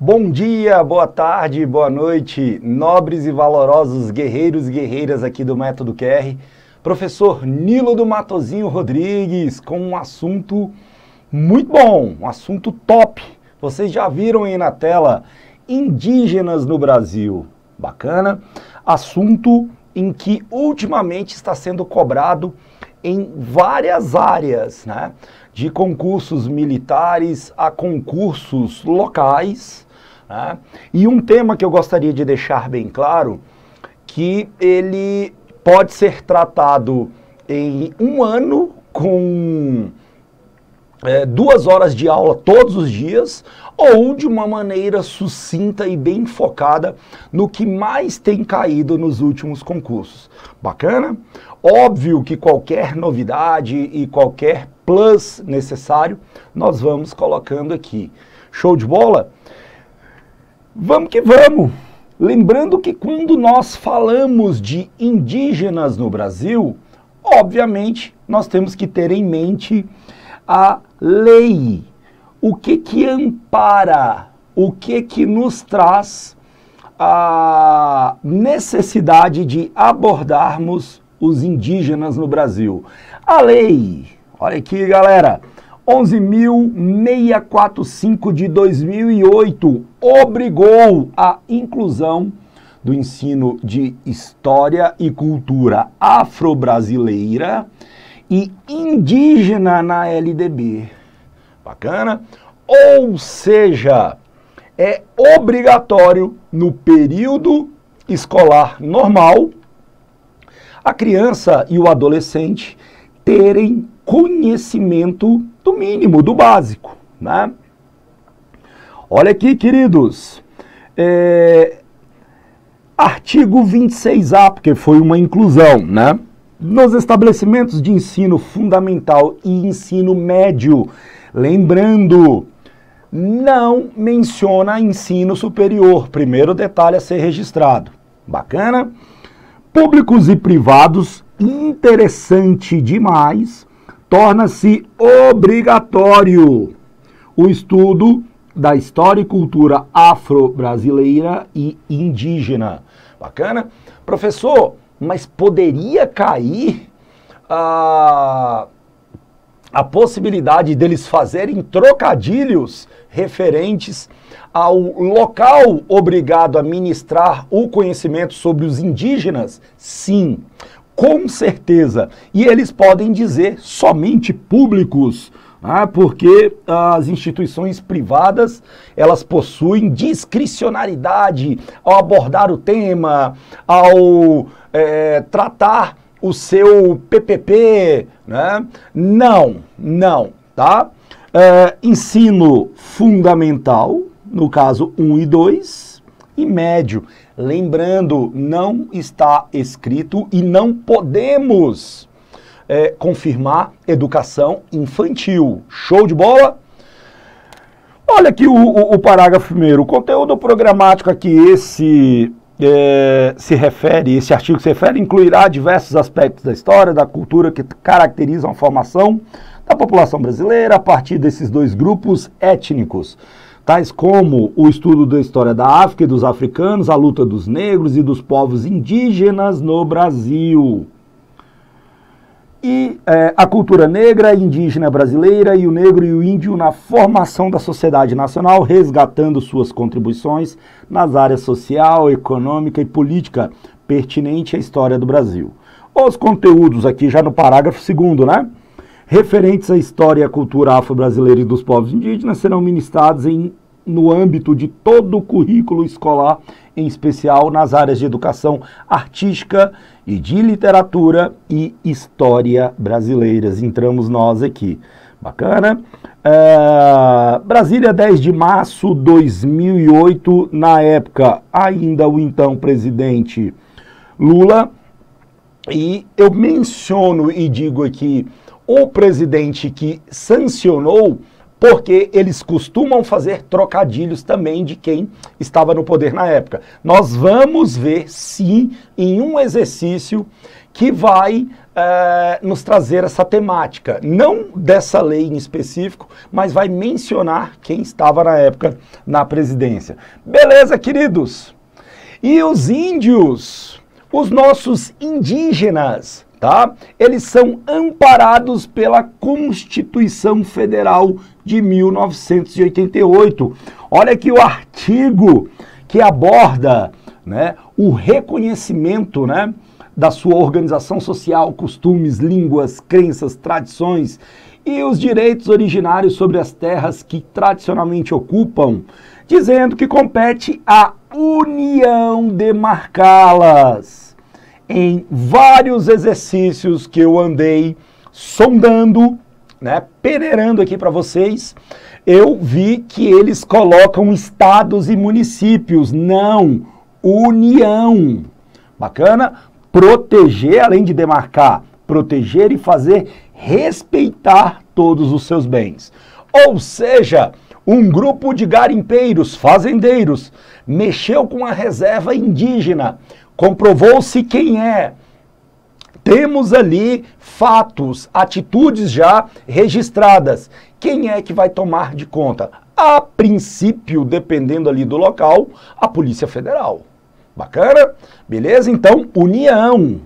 Bom dia, boa tarde, boa noite, nobres e valorosos guerreiros e guerreiras aqui do Método QR. Professor Nilo do Matozinho Rodrigues, com um assunto muito bom, um assunto top. Vocês já viram aí na tela, indígenas no Brasil. Bacana. Assunto em que ultimamente está sendo cobrado em várias áreas, né? De concursos militares a concursos locais, né? E um tema que eu gostaria de deixar bem claro, que ele pode ser tratado em um ano com 2 horas de aula todos os dias, ou de uma maneira sucinta e bem focada no que mais tem caído nos últimos concursos. Bacana? Óbvio que qualquer novidade e qualquer plus necessário, nós vamos colocando aqui. Show de bola? Vamos que vamos! Lembrando que quando nós falamos de indígenas no Brasil, obviamente nós temos que ter em mente a lei. O que ampara, o que nos traz a necessidade de abordarmos os indígenas no Brasil. A lei, olha aqui galera, 11.645 de 2008 obrigou a inclusão do ensino de História e Cultura Afro-Brasileira e indígena na LDB. Bacana? Ou seja, é obrigatório no período escolar normal a criança e o adolescente terem conhecimento do mínimo, do básico, né? Olha aqui, queridos, artigo 26A, porque foi uma inclusão, né? Nos estabelecimentos de ensino fundamental e ensino médio, lembrando, não menciona ensino superior, primeiro detalhe a ser registrado. Bacana? Públicos e privados, interessante demais, torna-se obrigatório o estudo da história e cultura afro-brasileira e indígena. Bacana? Professor, mas poderia cair a possibilidade deles fazerem trocadilhos referentes ao local obrigado a ministrar o conhecimento sobre os indígenas? Sim, com certeza. E eles podem dizer somente públicos, né? Porque as instituições privadas, elas possuem discricionariedade ao abordar o tema, ao tratar o seu PPP, né? Não, tá? Ensino fundamental, no caso 1 e 2, e médio. Lembrando, não está escrito e não podemos confirmar educação infantil. Show de bola? Olha aqui o parágrafo primeiro. O conteúdo programático a que esse artigo se refere, incluirá diversos aspectos da história, da cultura que caracterizam a formação da população brasileira a partir desses dois grupos étnicos, tais como o estudo da história da África e dos africanos, a luta dos negros e dos povos indígenas no Brasil. E a cultura negra, indígena brasileira e o negro e o índio na formação da sociedade nacional, resgatando suas contribuições nas áreas social, econômica e política pertinente à história do Brasil. Os conteúdos aqui já no parágrafo 2º, né? Referentes à história e à cultura afro-brasileira e dos povos indígenas serão ministrados no âmbito de todo o currículo escolar, em especial nas áreas de educação artística e de literatura e história brasileiras. Entramos nós aqui. Bacana? Brasília, 10 de março de 2008, na época ainda o então presidente Lula, e eu menciono e digo aqui o presidente que sancionou, porque eles costumam fazer trocadilhos também de quem estava no poder na época. Nós vamos ver, sim, em um exercício que vai nos trazer essa temática. Não dessa lei em específico, mas vai mencionar quem estava na época na presidência. Beleza, queridos? E os índios, os nossos indígenas, tá? Eles são amparados pela Constituição Federal de 1988. Olha aqui o artigo que aborda, né, o reconhecimento, né, da sua organização social, costumes, línguas, crenças, tradições e os direitos originários sobre as terras que tradicionalmente ocupam, dizendo que compete à União demarcá-las. Em vários exercícios que eu andei sondando, né, peneirando aqui para vocês, eu vi que eles colocam estados e municípios. Não, União. Bacana? Proteger, além de demarcar, proteger e fazer respeitar todos os seus bens. Ou seja, um grupo de garimpeiros, fazendeiros, mexeu com a reserva indígena, comprovou-se quem é. Temos ali fatos, atitudes já registradas. Quem é que vai tomar de conta? A princípio, dependendo ali do local, a Polícia Federal. Bacana? Beleza? Então, União.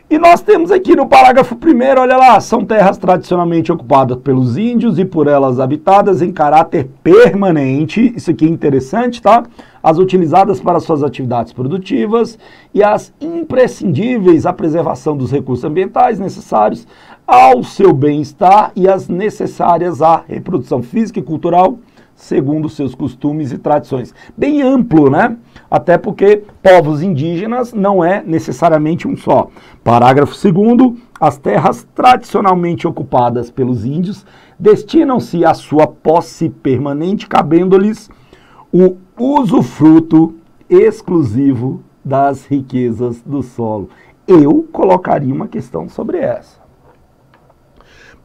E nós temos aqui no parágrafo 1º, olha lá, são terras tradicionalmente ocupadas pelos índios e por elas habitadas em caráter permanente, isso aqui é interessante, tá? As utilizadas para suas atividades produtivas e as imprescindíveis à preservação dos recursos ambientais necessários ao seu bem-estar e as necessárias à reprodução física e cultural, segundo seus costumes e tradições. Bem amplo, né? Até porque povos indígenas não é necessariamente um só. Parágrafo 2º, as terras tradicionalmente ocupadas pelos índios destinam-se à sua posse permanente, cabendo-lhes o usufruto exclusivo das riquezas do solo. Eu colocaria uma questão sobre essa.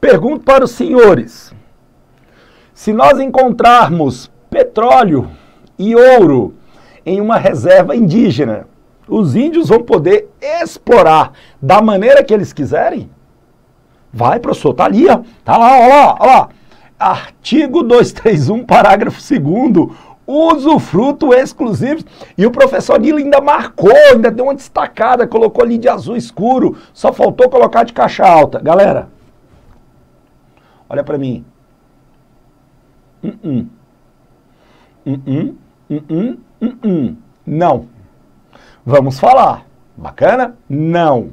Pergunto para os senhores: se nós encontrarmos petróleo e ouro em uma reserva indígena, os índios vão poder explorar da maneira que eles quiserem? Vai, professor, tá ali, ó. Tá lá, ó lá, ó lá. Artigo 231, parágrafo 2º, usufruto exclusivo. E o professor Nilo ainda marcou, ainda deu uma destacada, colocou ali de azul escuro, só faltou colocar de caixa alta. Galera, olha para mim. Não. Vamos falar. Bacana? Não.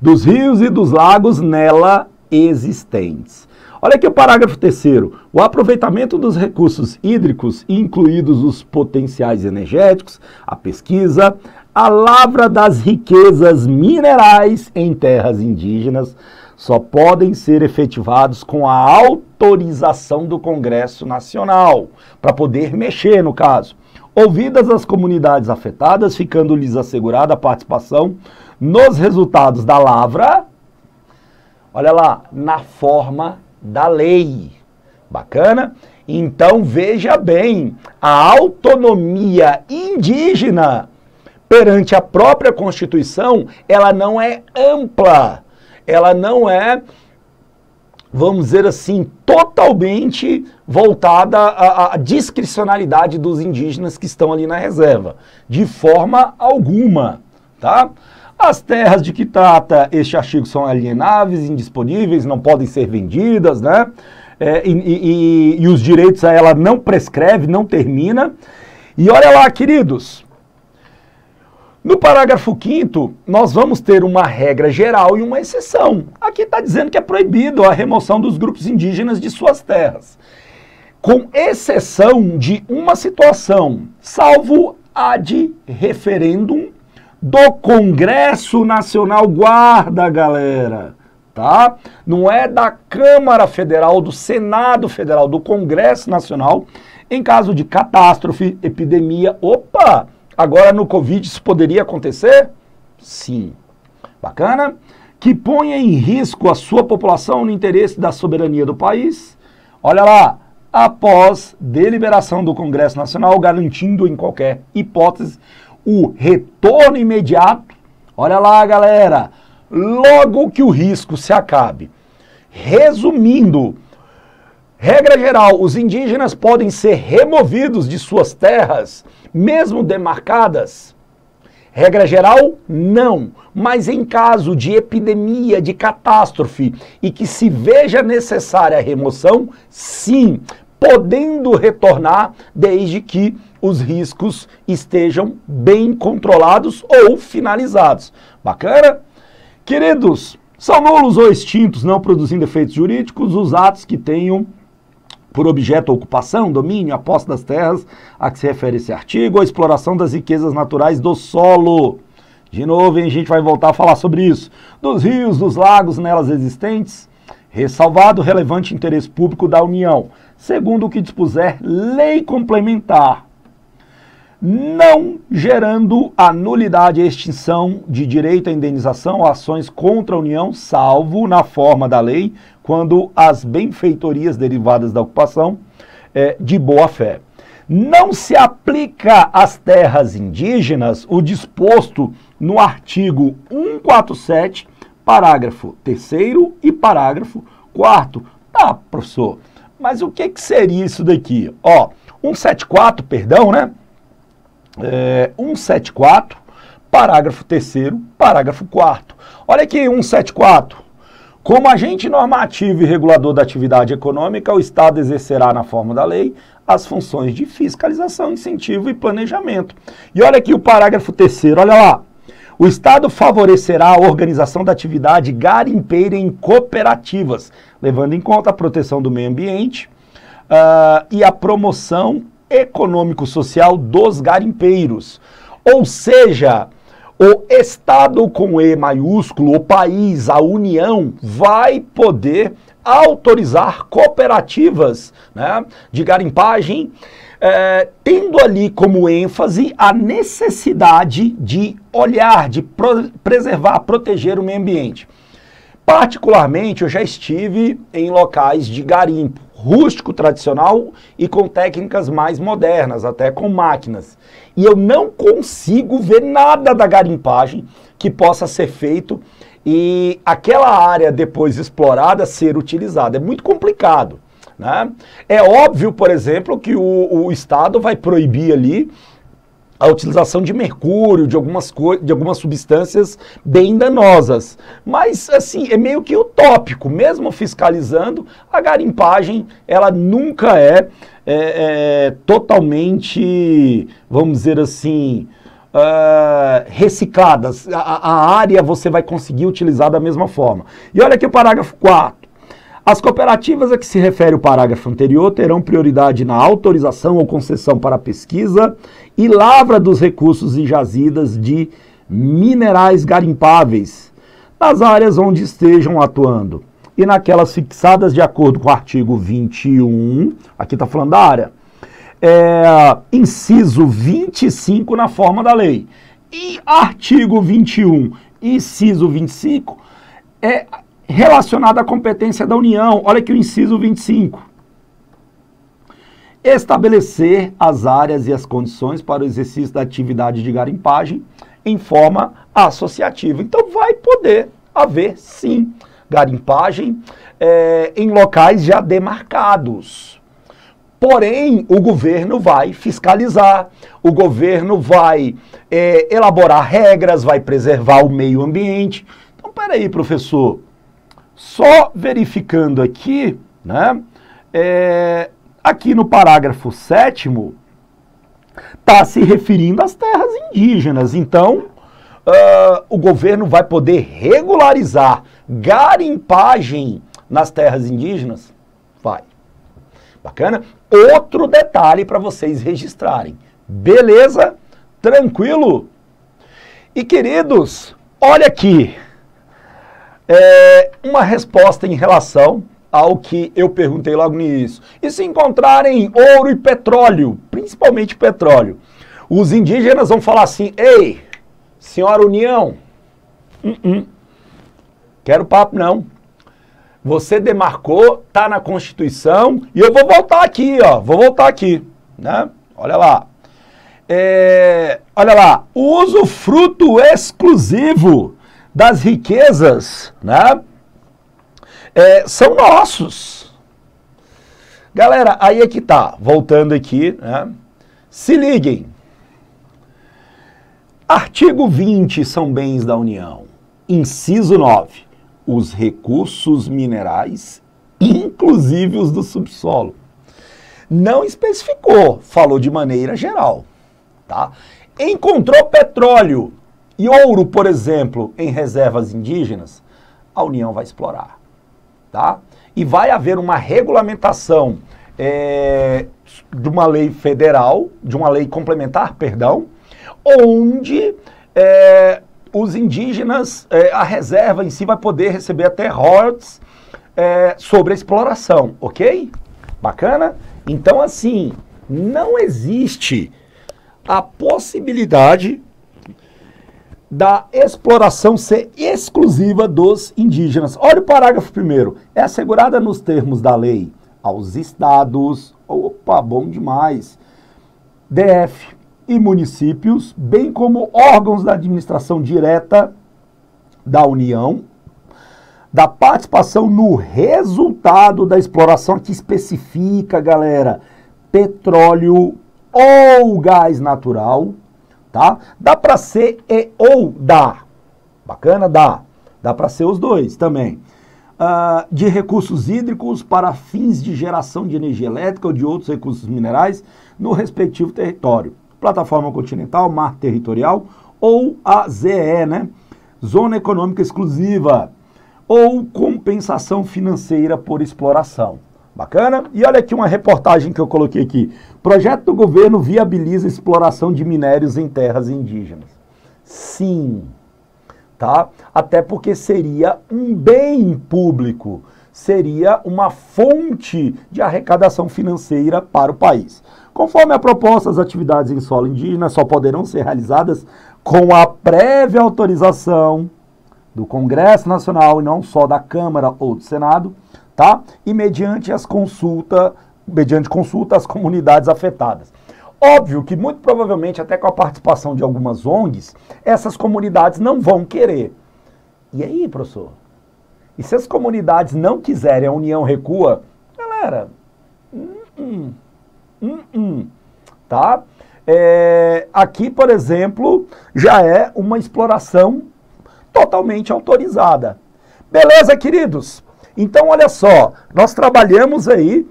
Dos rios e dos lagos nela existentes. Olha aqui o parágrafo 3º. O aproveitamento dos recursos hídricos, incluídos os potenciais energéticos, a pesquisa, a lavra das riquezas minerais em terras indígenas, só podem ser efetivados com a autorização do Congresso Nacional, para poder mexer no caso. Ouvidas as comunidades afetadas, ficando-lhes assegurada a participação nos resultados da lavra, olha lá, na forma da lei. Bacana? Então veja bem, a autonomia indígena perante a própria Constituição, ela não é ampla. Ela não é, vamos dizer assim, totalmente voltada à discricionalidade dos indígenas que estão ali na reserva. De forma alguma, tá? As terras de que trata este artigo são alienáveis, indisponíveis, não podem ser vendidas, né? E os direitos a ela não prescreve, não termina. E olha lá, queridos, no parágrafo 5º, nós vamos ter uma regra geral e uma exceção. Aqui está dizendo que é proibido a remoção dos grupos indígenas de suas terras, com exceção de uma situação, salvo ad referendum do Congresso Nacional. Guarda, galera, tá? Não é da Câmara Federal, do Senado Federal, do Congresso Nacional, em caso de catástrofe, epidemia. Opa! Agora no Covid isso poderia acontecer? Sim. Bacana? Que ponha em risco a sua população no interesse da soberania do país. Olha lá, após deliberação do Congresso Nacional, garantindo em qualquer hipótese o retorno imediato, Olha lá, galera, logo que o risco se acabe. Resumindo, regra geral, os indígenas podem ser removidos de suas terras, mesmo demarcadas? Regra geral, não. Mas em caso de epidemia, de catástrofe e que se veja necessária a remoção, sim, podendo retornar desde que os riscos estejam bem controlados ou finalizados. Bacana? Queridos, são nulos ou extintos, não produzindo efeitos jurídicos, os atos que tenham por objeto a ocupação, domínio, a posse das terras a que se refere esse artigo, a exploração das riquezas naturais do solo. De novo, a gente vai voltar a falar sobre isso. Dos rios, dos lagos nelas existentes, ressalvado o relevante interesse público da União, segundo o que dispuser lei complementar, não gerando a nulidade e extinção de direito à indenização ou ações contra a União, salvo na forma da lei, quando as benfeitorias derivadas da ocupação de boa-fé. Não se aplica às terras indígenas o disposto no artigo 147, parágrafo 3º e parágrafo 4º. Tá, professor, mas o que seria isso daqui? Ó, 174, perdão, né? 174, parágrafo 3º, parágrafo 4º. Olha aqui, 174. Como agente normativo e regulador da atividade econômica, o Estado exercerá na forma da lei as funções de fiscalização, incentivo e planejamento. E olha aqui o parágrafo 3º, olha lá. O Estado favorecerá a organização da atividade garimpeira em cooperativas, levando em conta a proteção do meio ambiente e a promoção econômico-social dos garimpeiros. Ou seja, o Estado com E maiúsculo, o país, a União, vai poder autorizar cooperativas, né, de garimpagem, tendo ali como ênfase a necessidade de olhar, de preservar, proteger o meio ambiente. Particularmente, eu já estive em locais de garimpo rústico, tradicional e com técnicas mais modernas, até com máquinas. E eu não consigo ver nada da garimpagem que possa ser feito e aquela área depois explorada ser utilizada. É muito complicado, né? É óbvio, por exemplo, que o Estado vai proibir ali a utilização de mercúrio, de algumas substâncias bem danosas. Mas, assim, é meio que utópico. Mesmo fiscalizando, a garimpagem, ela nunca é totalmente, vamos dizer assim, reciclada. A área você vai conseguir utilizar da mesma forma. E olha aqui o parágrafo 4. As cooperativas a que se refere o parágrafo anterior terão prioridade na autorização ou concessão para pesquisa e lavra dos recursos e jazidas de minerais garimpáveis nas áreas onde estejam atuando e naquelas fixadas de acordo com o artigo 21, aqui está falando da área, inciso 25 na forma da lei. E artigo 21, inciso 25, relacionado à competência da União. Olha aqui o inciso 25. Estabelecer as áreas e as condições para o exercício da atividade de garimpagem em forma associativa. Então vai poder haver, sim, garimpagem em locais já demarcados. Porém, o governo vai fiscalizar, o governo vai elaborar regras, vai preservar o meio ambiente. Então, peraí, professor, só verificando aqui, né, aqui no parágrafo 7º, está se referindo às terras indígenas. Então, o governo vai poder regularizar garimpagem nas terras indígenas? Vai. Bacana? Outro detalhe para vocês registrarem. Beleza? Tranquilo? E, queridos, olha aqui. Uma resposta em relação ao que eu perguntei logo no início. E se encontrarem ouro e petróleo, principalmente petróleo, os indígenas vão falar assim: ei, senhora União, quero papo não. Você demarcou, tá na Constituição, e eu vou voltar aqui, ó, né? Olha lá. olha lá, o usufruto exclusivo das riquezas, né, são nossos. Galera, aí é que tá, voltando aqui, né, se liguem. Artigo 20 são bens da União. Inciso 9, os recursos minerais, inclusive os do subsolo. Não especificou, falou de maneira geral. Tá? Encontrou petróleo e ouro, por exemplo, em reservas indígenas, a União vai explorar. Tá? E vai haver uma regulamentação de uma lei federal, de uma lei complementar, perdão, onde os indígenas, a reserva em si vai poder receber até royalties sobre a exploração, ok? Bacana? Então, assim, não existe a possibilidade da exploração ser exclusiva dos indígenas. Olha o parágrafo 1º. É assegurada nos termos da lei aos estados, opa, bom demais, DF e municípios, bem como órgãos da administração direta da União, da participação no resultado da exploração, que especifica, galera, petróleo ou gás natural, tá? Dá para ser e ou dá. Bacana? Dá para ser os dois também. De recursos hídricos para fins de geração de energia elétrica ou de outros recursos minerais no respectivo território. Plataforma continental, mar territorial ou a ZE, né? Zona Econômica Exclusiva, ou compensação financeira por exploração. Bacana? E olha aqui uma reportagem que eu coloquei aqui. Projeto do governo viabiliza exploração de minérios em terras indígenas. Sim, tá? Até porque seria um bem público, seria uma fonte de arrecadação financeira para o país. Conforme a proposta, as atividades em solo indígena só poderão ser realizadas com a prévia autorização do Congresso Nacional e não só da Câmara ou do Senado, tá? E mediante consulta às comunidades afetadas. Óbvio que muito provavelmente até com a participação de algumas ONGs, essas comunidades não vão querer. E aí, professor? E se as comunidades não quiserem, a União recua? Galera, tá? Aqui, por exemplo, já é uma exploração totalmente autorizada. Beleza, queridos? Então, olha só, nós trabalhamos aí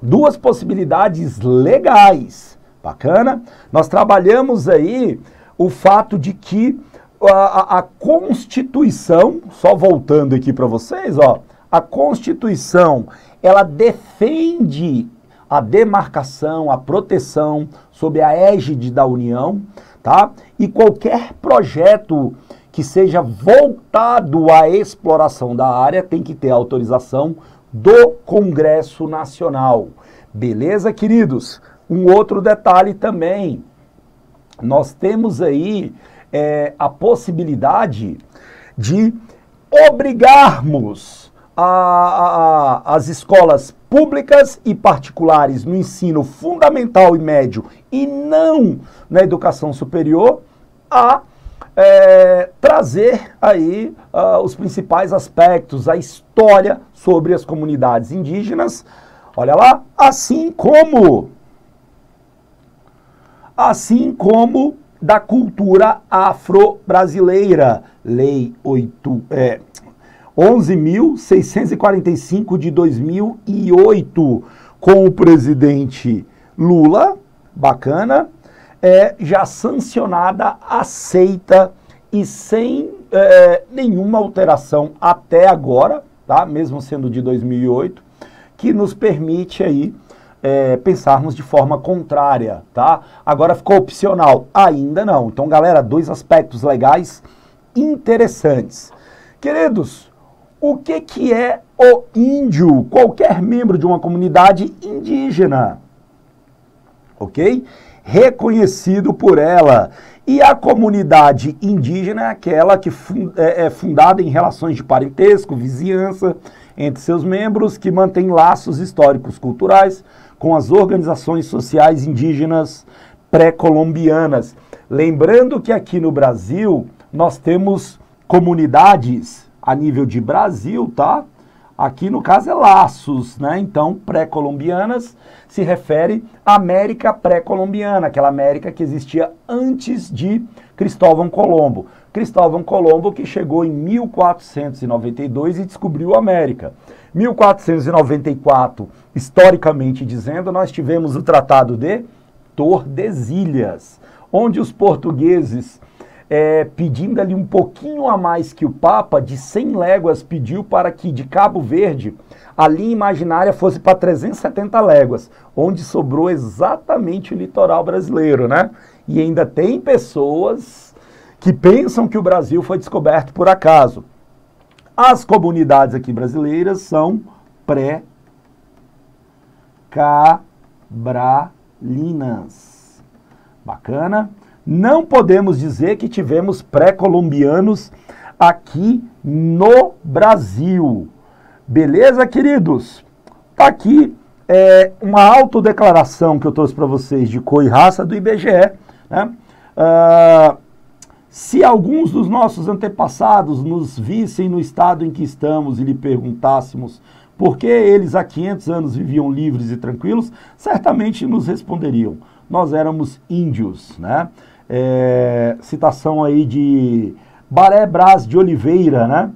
duas possibilidades legais. Bacana? Nós trabalhamos aí o fato de que a Constituição, só voltando aqui para vocês, ó, a Constituição, ela defende a demarcação, a proteção sob a égide da União, tá? E qualquer projeto que seja voltado à exploração da área tem que ter autorização do Congresso Nacional. Beleza, queridos? Um outro detalhe também, nós temos aí a possibilidade de obrigarmos as escolas públicas e particulares no ensino fundamental e médio e não na educação superior a trazer aí os principais aspectos, a história sobre as comunidades indígenas, olha lá, assim como da cultura afro-brasileira, Lei 11.645 de 2008, com o presidente Lula, bacana, já sancionada, aceita e sem nenhuma alteração até agora, tá? Mesmo sendo de 2008, que nos permite aí pensarmos de forma contrária, tá? Agora ficou opcional, ainda não. Então, galera, dois aspectos legais interessantes. Queridos, o que é o índio? Qualquer membro de uma comunidade indígena, ok? Reconhecido por ela. E a comunidade indígena é aquela que é fundada em relações de parentesco, vizinhança entre seus membros, que mantém laços históricos culturais com as organizações sociais indígenas pré-colombianas. Lembrando que aqui no Brasil nós temos comunidades a nível de Brasil, tá? Aqui no caso é laços, né? Então, pré-colombianas se refere à América pré-colombiana, aquela América que existia antes de Cristóvão Colombo. Cristóvão Colombo que chegou em 1492 e descobriu a América. 1494, historicamente dizendo, nós tivemos o Tratado de Tordesilhas, onde os portugueses, pedindo ali um pouquinho a mais que o Papa, de 100 léguas, pediu para que de Cabo Verde a linha imaginária fosse para 370 léguas, onde sobrou exatamente o litoral brasileiro, né? E ainda tem pessoas que pensam que o Brasil foi descoberto por acaso. As comunidades aqui brasileiras são pré-cabralinas. Bacana? Não podemos dizer que tivemos pré-colombianos aqui no Brasil. Beleza, queridos? Tá aqui uma autodeclaração que eu trouxe para vocês de cor e raça do IBGE, né? Se alguns dos nossos antepassados nos vissem no estado em que estamos e lhe perguntássemos por que eles há 500 anos viviam livres e tranquilos, certamente nos responderiam: nós éramos índios, né? Citação aí de Baré Braz de Oliveira, né?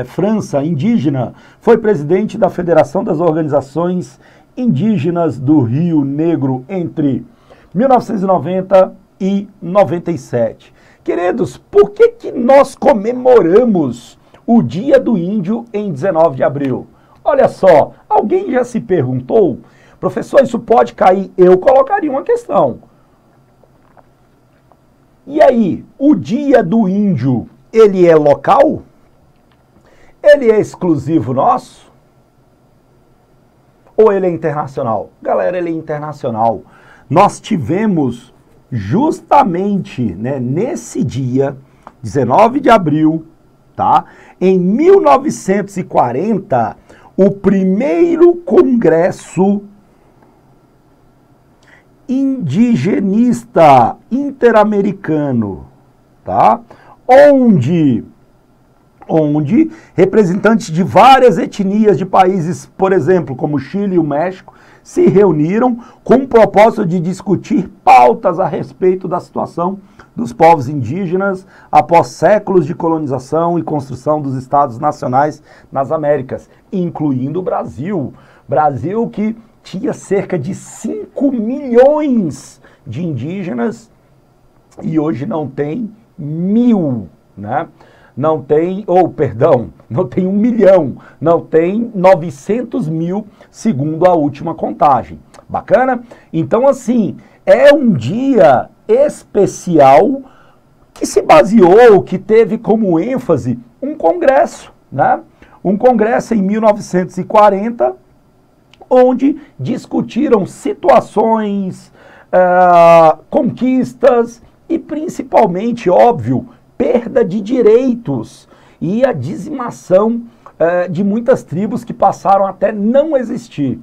França, indígena, foi presidente da Federação das Organizações Indígenas do Rio Negro entre 1990 e 97. Queridos, por que nós comemoramos o Dia do Índio em 19 de abril? Olha só, alguém já se perguntou? Professor, isso pode cair? Eu colocaria uma questão. E aí, o Dia do Índio, ele é local? Ele é exclusivo nosso? Ou ele é internacional? Galera, ele é internacional. Nós tivemos justamente, né, nesse dia, 19 de abril, tá? Em 1940, o primeiro Congresso Indigenista Interamericano, tá? Onde representantes de várias etnias de países, por exemplo, como Chile e o México, se reuniram com o propósito de discutir pautas a respeito da situação dos povos indígenas após séculos de colonização e construção dos estados nacionais nas Américas, incluindo o Brasil. Brasil que tinha cerca de 5 milhões de indígenas e hoje não tem 1.000, né? Não tem 1 milhão, não tem 900 mil, segundo a última contagem. Bacana? Então, assim, é um dia especial que se baseou, que teve como ênfase um congresso, né? Um congresso em 1940, onde discutiram situações, conquistas e, principalmente, óbvio, perda de direitos e a dizimação de muitas tribos que passaram até não existir.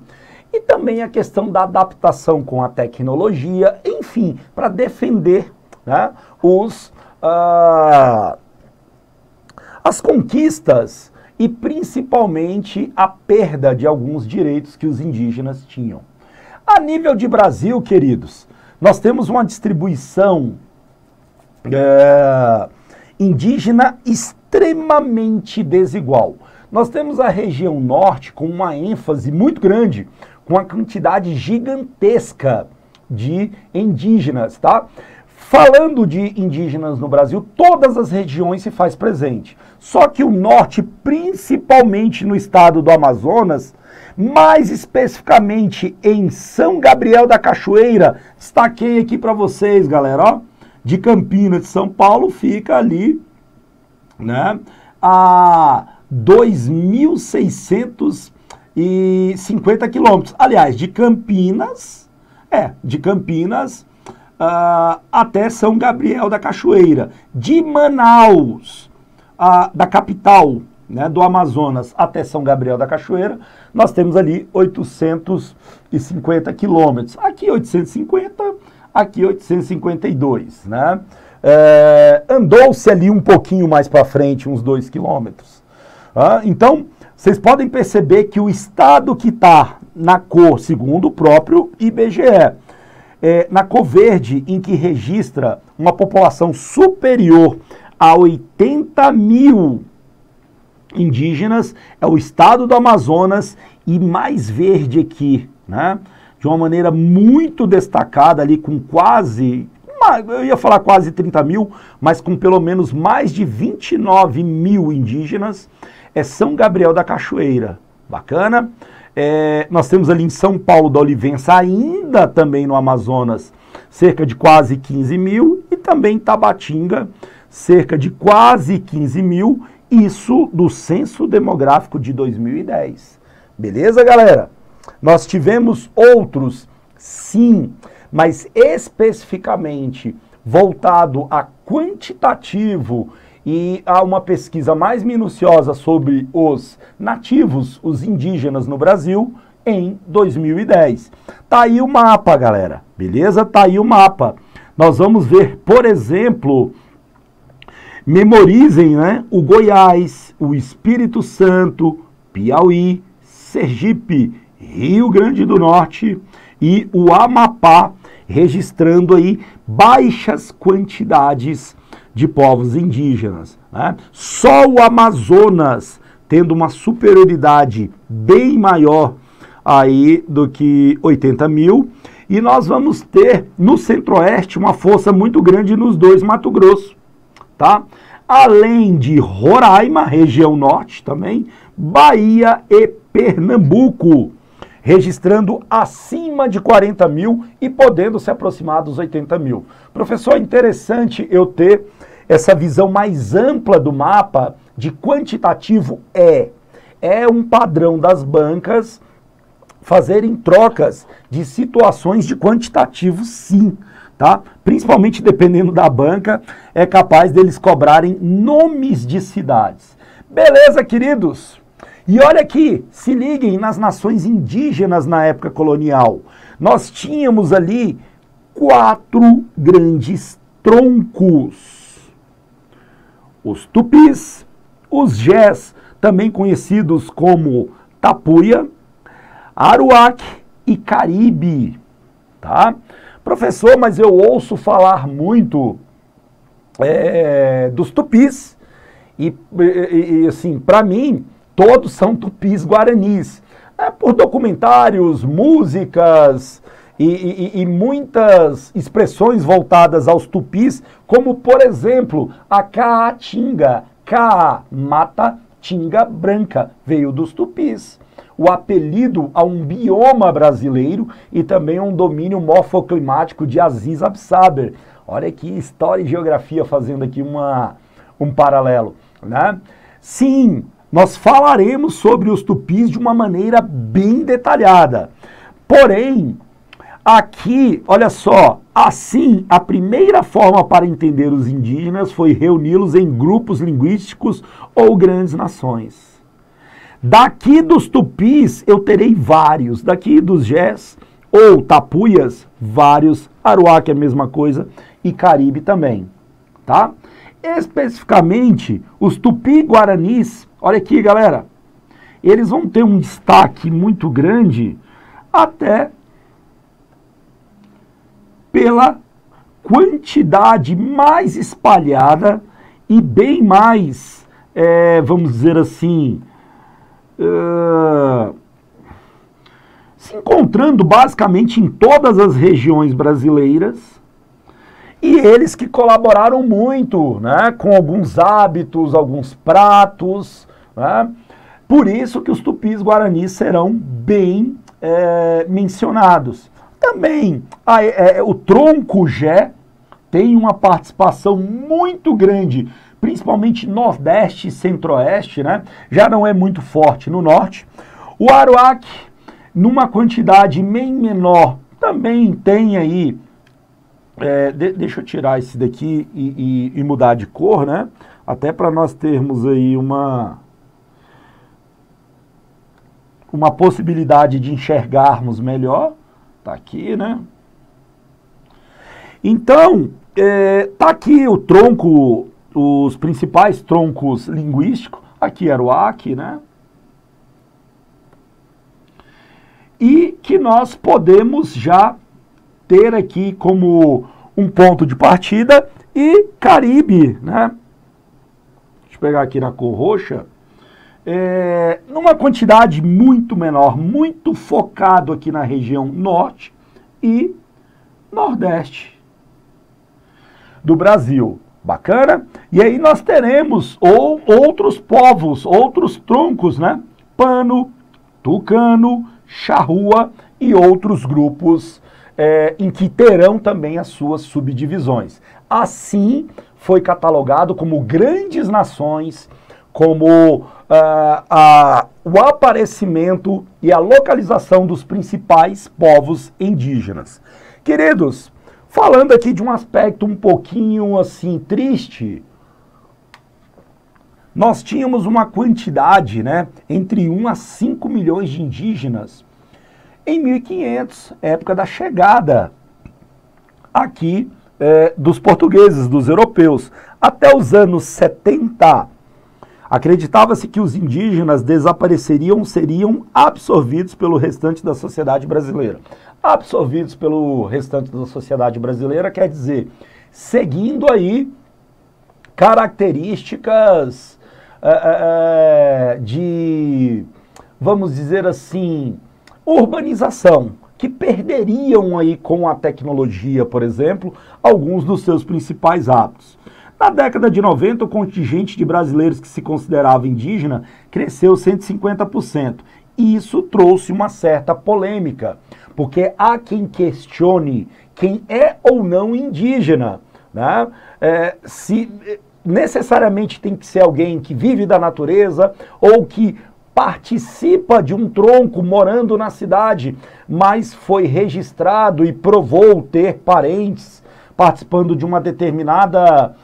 E também a questão da adaptação com a tecnologia, enfim, para defender, né, as conquistas e principalmente a perda de alguns direitos que os indígenas tinham. A nível de Brasil, queridos, nós temos uma distribuição indígena extremamente desigual. Nós temos a região norte com uma ênfase muito grande, com uma quantidade gigantesca de indígenas, tá? Falando de indígenas no Brasil, todas as regiões se faz presente. Só que o norte, principalmente no estado do Amazonas, mais especificamente em São Gabriel da Cachoeira, destaquei aqui para vocês, galera, ó. De Campinas, de São Paulo, fica ali, né, a 2.650 quilômetros. Aliás, de Campinas até São Gabriel da Cachoeira. De Manaus, da capital, né, do Amazonas, até São Gabriel da Cachoeira, nós temos ali 850 quilômetros. Aqui 850, aqui 852, né? Andou-se ali um pouquinho mais para frente, uns 2 quilômetros. Então, vocês podem perceber que o estado que está na cor, segundo o próprio IBGE, na cor verde, em que registra uma população superior a 80 mil indígenas, é o estado do Amazonas, e mais verde aqui, né? De uma maneira muito destacada ali, com quase, eu ia falar quase 30 mil, mas com pelo menos mais de 29 mil indígenas, é São Gabriel da Cachoeira. Bacana? Nós temos ali em São Paulo da Olivença, ainda também no Amazonas, cerca de quase 15 mil, e também Tabatinga, cerca de quase 15 mil, isso do Censo Demográfico de 2010. Beleza, galera? Nós tivemos outros, sim, mas especificamente voltado a quantitativo e a uma pesquisa mais minuciosa sobre os nativos, os indígenas no Brasil, em 2010. Tá aí o mapa, galera, beleza? Tá aí o mapa. Nós vamos ver, por exemplo, memorizem, né, o Goiás, o Espírito Santo, Piauí, Sergipe, Rio Grande do Norte e o Amapá, registrando aí baixas quantidades de povos indígenas, né? Só o Amazonas tendo uma superioridade bem maior aí do que 80 mil, e nós vamos ter no Centro-Oeste uma força muito grande nos dois Mato Grosso, tá? Além de Roraima, região norte também, Bahia e Pernambuco, registrando acima de 40 mil e podendo se aproximar dos 80 mil. Professor, é interessante eu ter essa visão mais ampla do mapa de quantitativo. É um padrão das bancas fazerem trocas de situações de quantitativo, sim, tá? Principalmente dependendo da banca, é capaz deles cobrarem nomes de cidades. Beleza, queridos? E olha aqui, se liguem nas nações indígenas na época colonial. Nós tínhamos ali 4 grandes troncos. Os tupis, os jés, também conhecidos como tapuia, aruac e caribe, tá? Professor, mas eu ouço falar muito dos tupis e assim, para mim, todos são tupis guaranis. Por documentários, músicas e muitas expressões voltadas aos tupis, como, por exemplo, a caatinga. Caa, mata, tinga branca, veio dos tupis. O apelido a um bioma brasileiro e também a um domínio morfoclimático de Aziz Absaber. Olha que história e geografia fazendo aqui um paralelo, né? Sim, nós falaremos sobre os tupis de uma maneira bem detalhada. Porém, aqui, olha só, assim, a primeira forma para entender os indígenas foi reuni-los em grupos linguísticos ou grandes nações. Daqui dos tupis eu terei vários, daqui dos jés ou tapuias, vários, aruac é a mesma coisa e caribe também, tá? Especificamente, os tupi-guaranis, olha aqui, galera, eles vão ter um destaque muito grande até pela quantidade mais espalhada e bem mais, vamos dizer assim, se encontrando basicamente em todas as regiões brasileiras, e eles que colaboraram muito, né, com alguns hábitos, alguns pratos, né? Por isso que os tupis guaranis serão bem mencionados. Também o tronco Jé tem uma participação muito grande, principalmente Nordeste e Centro-Oeste, né? Já não é muito forte no Norte. O aruac, numa quantidade bem menor, também tem aí, deixa eu tirar esse daqui e mudar de cor, né? Até para nós termos aí uma possibilidade de enxergarmos melhor. Tá aqui, né? Então, tá aqui o tronco, os principais troncos linguísticos. Aqui era o AC, né? E que nós podemos já ter aqui como um ponto de partida e Caribe, né? Deixa eu pegar aqui na cor roxa. Numa quantidade muito menor, muito focado aqui na região norte e nordeste do Brasil. Bacana? E aí nós teremos outros povos, outros troncos, né? Pano, tucano, charrua e outros grupos em que terão também as suas subdivisões. Assim foi catalogado como grandes nações, como o aparecimento e a localização dos principais povos indígenas. Queridos, falando aqui de um aspecto um pouquinho assim triste, nós tínhamos uma quantidade, né, entre 1 a 5 milhões de indígenas em 1500, época da chegada aqui dos portugueses, dos europeus. Até os anos 70, acreditava-se que os indígenas desapareceriam, seriam absorvidos pelo restante da sociedade brasileira. Absorvidos pelo restante da sociedade brasileira quer dizer, seguindo aí características de, vamos dizer assim, urbanização, que perderiam aí com a tecnologia, por exemplo, alguns dos seus principais hábitos. Na década de 90, o contingente de brasileiros que se considerava indígena cresceu 150%. E isso trouxe uma certa polêmica, porque há quem questione quem é ou não indígena, né? Se necessariamente tem que ser alguém que vive da natureza ou que participa de um tronco morando na cidade, mas foi registrado e provou ter parentes participando de uma determinada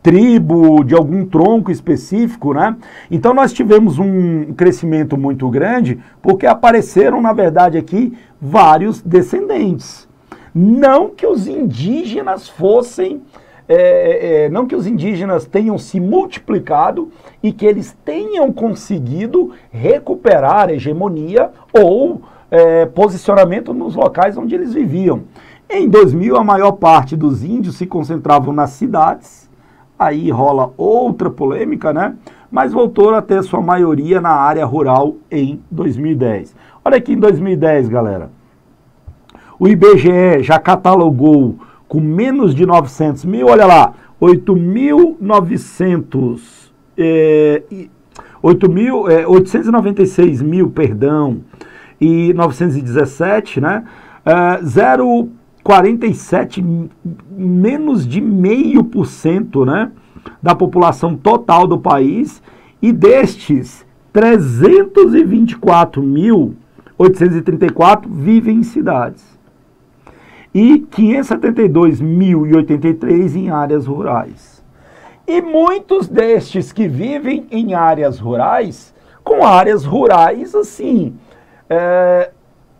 tribo, de algum tronco específico, né? Então nós tivemos um crescimento muito grande, porque apareceram, na verdade, aqui vários descendentes. Não que os indígenas fossem, não que os indígenas tenham se multiplicado e que eles tenham conseguido recuperar a hegemonia ou posicionamento nos locais onde eles viviam. Em 2000, a maior parte dos índios se concentravam nas cidades, aí rola outra polêmica, né? Mas voltou a ter sua maioria na área rural em 2010. Olha aqui em 2010, galera. O IBGE já catalogou com menos de 900 mil, olha lá, 896 mil, perdão, e 917, né? 0,47, menos de 0,5%, né, da população total do país, e destes, 324.834 vivem em cidades. E 572.083 em áreas rurais. E muitos destes que vivem em áreas rurais, com áreas rurais, assim,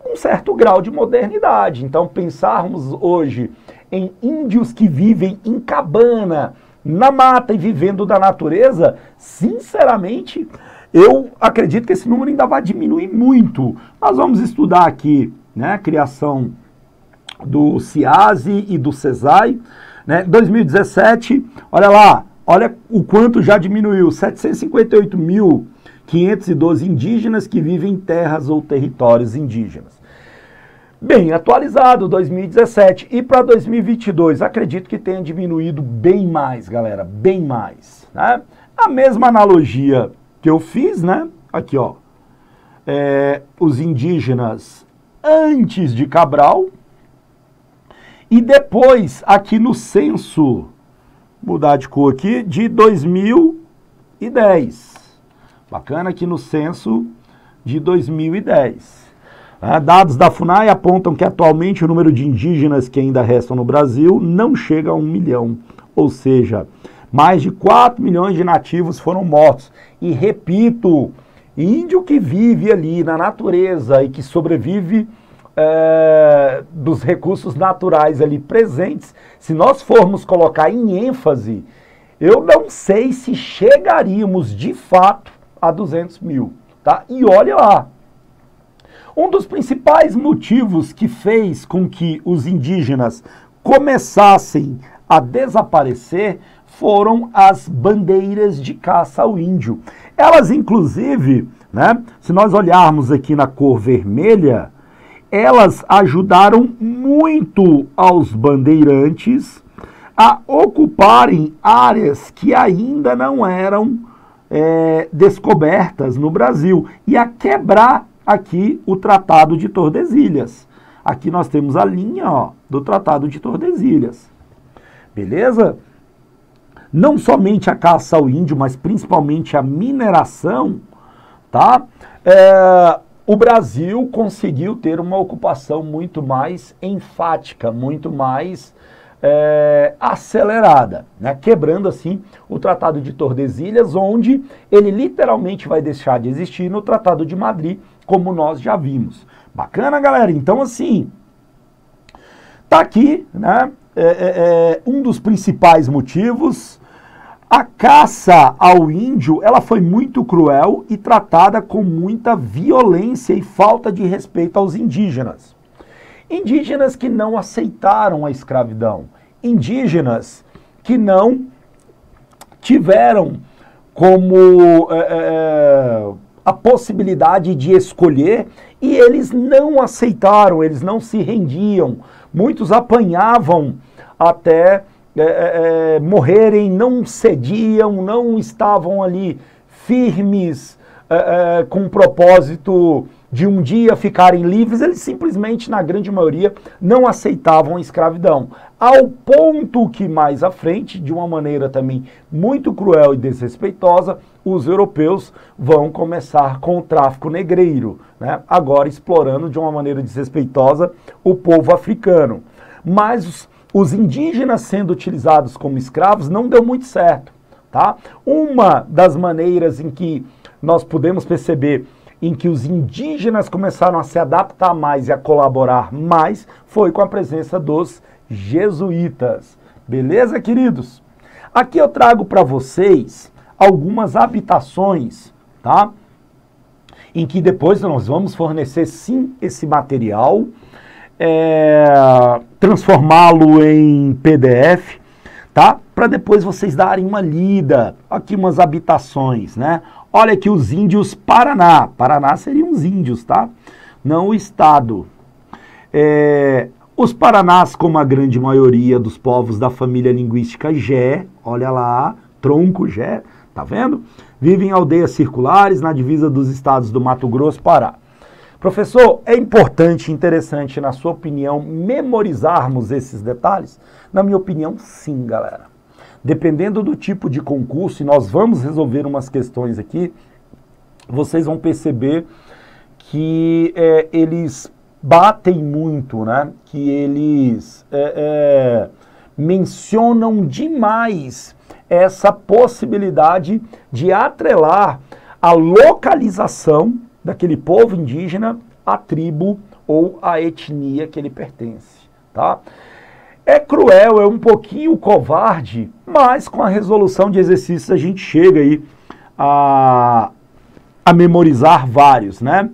um certo grau de modernidade. Então, pensarmos hoje em índios que vivem em cabana, na mata e vivendo da natureza, sinceramente, eu acredito que esse número ainda vai diminuir muito. Nós vamos estudar aqui, né, a criação do CIASE e do CESAI, né, 2017, olha lá, olha o quanto já diminuiu, 758.512 indígenas que vivem em terras ou territórios indígenas. Bem atualizado, 2017. E para 2022, acredito que tenha diminuído bem mais, galera, bem mais, né? A mesma analogia que eu fiz, né? Aqui, ó. Os indígenas antes de Cabral e depois, aqui no censo, mudar de cor aqui, de 2010. Bacana, aqui no censo de 2010. Dados da FUNAI apontam que atualmente o número de indígenas que ainda restam no Brasil não chega a 1 milhão, ou seja, mais de 4 milhões de nativos foram mortos. E repito, índio que vive ali na natureza e que sobrevive dos recursos naturais ali presentes, se nós formos colocar em ênfase, eu não sei se chegaríamos de fato a 200 mil, tá? E olha lá, um dos principais motivos que fez com que os indígenas começassem a desaparecer foram as bandeiras de caça ao índio. Elas, inclusive, né, se nós olharmos aqui na cor vermelha, elas ajudaram muito aos bandeirantes a ocuparem áreas que ainda não eram descobertas no Brasil e a quebrar aqui o Tratado de Tordesilhas. Aqui nós temos a linha, ó, do Tratado de Tordesilhas. Beleza? Não somente a caça ao índio, mas principalmente a mineração, tá? O Brasil conseguiu ter uma ocupação muito mais enfática, muito mais acelerada, né? Quebrando assim o Tratado de Tordesilhas, onde ele literalmente vai deixar de existir no Tratado de Madrid, como nós já vimos. Bacana, galera? Então, assim, tá aqui, né? Um dos principais motivos. A caça ao índio, ela foi muito cruel e tratada com muita violência e falta de respeito aos indígenas. Indígenas que não aceitaram a escravidão. Indígenas que não tiveram como a possibilidade de escolher e eles não aceitaram, eles não se rendiam. Muitos apanhavam até morrerem, não cediam, não estavam ali firmes com o propósito de um dia ficarem livres, eles simplesmente, na grande maioria, não aceitavam a escravidão. Ao ponto que mais à frente, de uma maneira também muito cruel e desrespeitosa, os europeus vão começar com o tráfico negreiro, né? Agora explorando de uma maneira desrespeitosa o povo africano. Mas os indígenas sendo utilizados como escravos não deu muito certo, tá? Uma das maneiras em que nós podemos perceber em que os indígenas começaram a se adaptar mais e a colaborar mais foi com a presença dos jesuítas. Beleza, queridos? Aqui eu trago para vocês algumas habitações, tá? Em que depois nós vamos fornecer sim esse material, transformá-lo em PDF, tá? Para depois vocês darem uma lida. Aqui umas habitações, né? Olha aqui os índios Paraná. Paraná seriam os índios, tá? Não o estado. Os Paranás, como a grande maioria dos povos da família linguística Gé, olha lá, tronco Gé, tá vendo? Vivem em aldeias circulares na divisa dos estados do Mato Grosso e Pará. Professor, é importante e interessante, na sua opinião, memorizarmos esses detalhes? Na minha opinião, sim, galera. Dependendo do tipo de concurso, e nós vamos resolver umas questões aqui, vocês vão perceber que eles batem muito, né? Que eles mencionam demais essa possibilidade de atrelar a localização daquele povo indígena à tribo ou à etnia que ele pertence, tá? É cruel, é um pouquinho covarde, mas com a resolução de exercícios a gente chega aí a memorizar vários, né?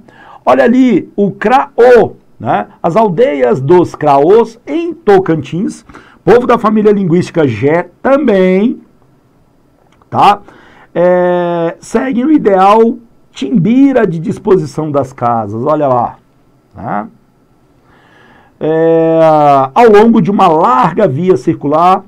Olha ali, o Craô, né? As aldeias dos Craôs em Tocantins, povo da família linguística Gé também, tá? Seguem o ideal timbira de disposição das casas, olha lá, né? Ao longo de uma larga via circular,